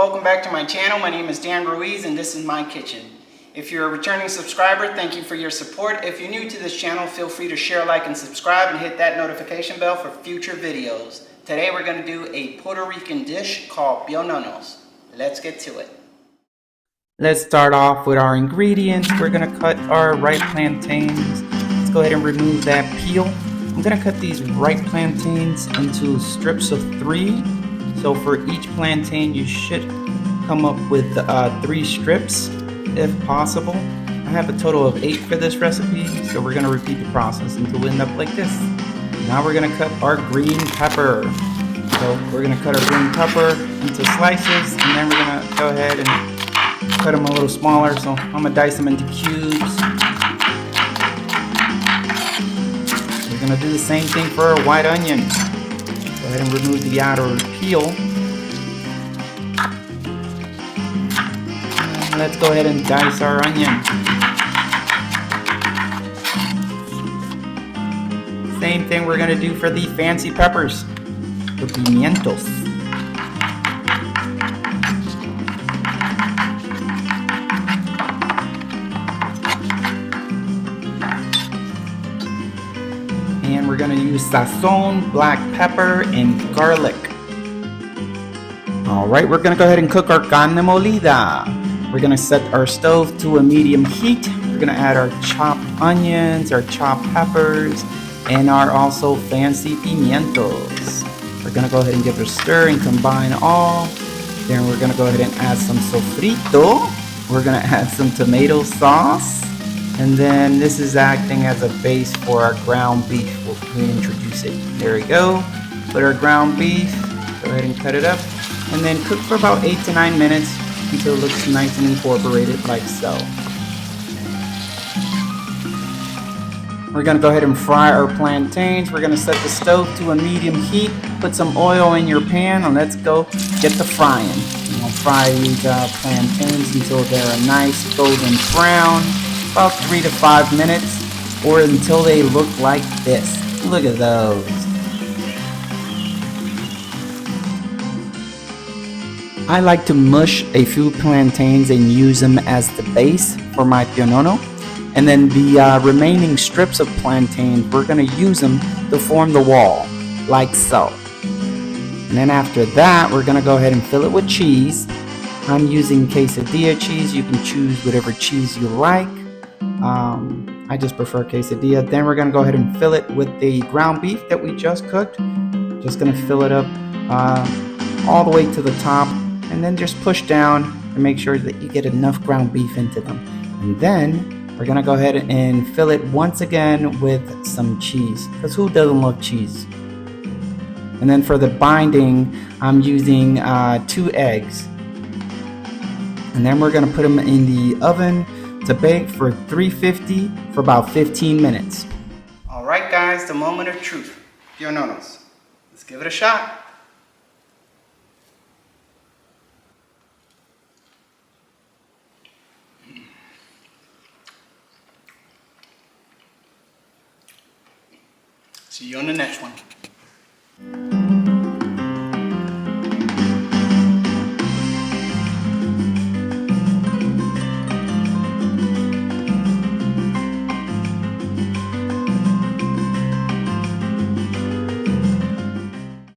welcome back to my channel. My name is Dan Ruiz and this is my kitchen. If you're a returning subscriber, thank you for your support. If you're new to this channel, feel free to share, like, and subscribe and hit that notification bell for future videos. Today we're going to do a Puerto Rican dish called Piononos. Let's get to it. Let's start off with our ingredients. We're going to cut our ripe plantains. Let's go ahead and remove that peel. I'm going to cut these ripe plantains into strips of 3. So for each plantain, you should come up with 3 strips if possible. I have a total of 8 for this recipe, so we're going to repeat the process until we end up like this. Now we're going to cut our green pepper. So we're going to cut our green pepper into slices, and then we're going to go ahead and cut them a little smaller. So I'm going to dice them into cubes. We're going to do the same thing for our white onion. Go ahead and remove the outer peel. And let's go ahead and dice our onion. Same thing we're going to do for the fancy peppers, the pimientos. And we're going to use sazon, black pepper, and garlic. Alright, we're going to go ahead and cook our carne molida. We're going to set our stove to a medium heat. We're going to add our chopped onions, our chopped peppers, and our also fancy pimientos. We're going to go ahead and give it a stir and combine all. Then we're going to go ahead and add some sofrito. We're going to add some tomato sauce. And then this is acting as a base for our ground beef. We'll reintroduce it. There we go. Put our ground beef. Go ahead and cut it up. And then cook for about 8 to 9 minutes until it looks nice and incorporated like so. We're going to go ahead and fry our plantains. We're going to set the stove to a medium heat. Put some oil in your pan and let's go get the frying. We'll fry these plantains until they're a nice golden brown. About 3 to 5 minutes, or until they look like this. Look at those. I like to mush a few plantains and use them as the base for my pionono. And then the remaining strips of plantains, we're going to use them to form the wall, like so. And then after that, we're going to go ahead and fill it with cheese. I'm using quesadilla cheese. You can choose whatever cheese you like. I just prefer quesadilla. Then we're going to go ahead and fill it with the ground beef that we just cooked. Just going to fill it up all the way to the top, and then just push down and make sure that you get enough ground beef into them. And then we're going to go ahead and fill it once again with some cheese, because who doesn't love cheese? And then for the binding, I'm using 2 eggs. And then we're going to put them in the oven to bake for 350 for about 15 minutes. Alright guys, the moment of truth. Piononos. Let's give it a shot. See you on the next one.